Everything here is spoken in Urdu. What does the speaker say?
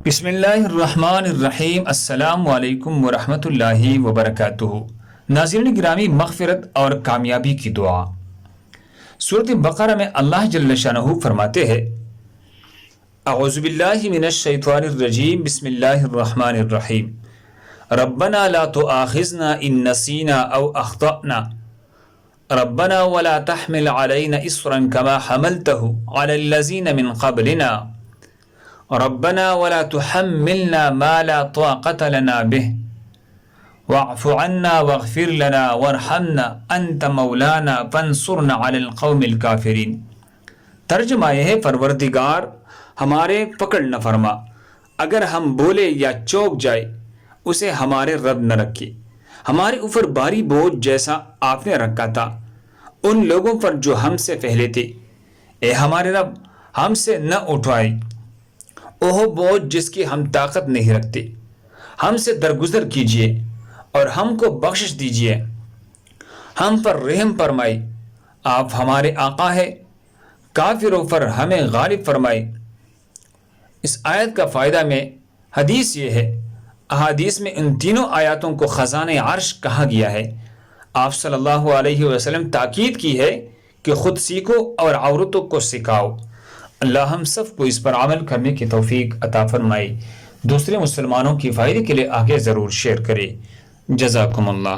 بسم اللہ الرحمن الرحیم۔ السلام علیکم ورحمۃ اللہ وبرکاتہ۔ ناظرین گرامی، مغفرت اور کامیابی کی دعا۔ سورۃ بقرہ میں اللہ جل شانہ فرماتے ہیں اعوذ باللہ من الشیطان الرجیم، بسم اللہ الرحمن الرحیم۔ ربنا لا تؤاخذنا ان نسینا او اخطأنا ربنا ولا تحمل علينا اصرا كما حملته على الذين من قبلنا ربنا ولا تحملنا ما لا طاقة لنا به واعف عنا واغفر لنا وارحمنا انت مولانا فانصرنا على القوم الكافرین۔ ترجمہ یہ ہے، پروردگار ہمارے پکڑ نہ فرما، اگر ہم بولے یا چوک جائے اسے ہمارے رد نہ رکھے، ہمارے اوپر بھاری بوجھ جیسا آپ نے رکھا تھا ان لوگوں پر جو ہم سے پہلے تھے، اے ہمارے رب ہم سے نہ اٹھوائے وہ بوجھ جس کی ہم طاقت نہیں رکھتے، ہم سے درگزر کیجیے اور ہم کو بخشش دیجیے، ہم پر رحم فرمائی، آپ ہمارے آقا ہے، کافروں پر ہمیں غالب فرمائی۔ اس آیت کا فائدہ میں حدیث یہ ہے، احادیث میں ان تینوں آیاتوں کو خزانہ عرش کہا گیا ہے۔ آپ صلی اللہ علیہ وسلم تاکید کی ہے کہ خود سیکھو اور عورتوں کو سکھاؤ۔ اللہ ہم سب کو اس پر عمل کرنے کی توفیق عطا فرمائے، دوسرے مسلمانوں کی فائدے کے لیے آگے ضرور شیئر کرے۔ جزاکم اللہ۔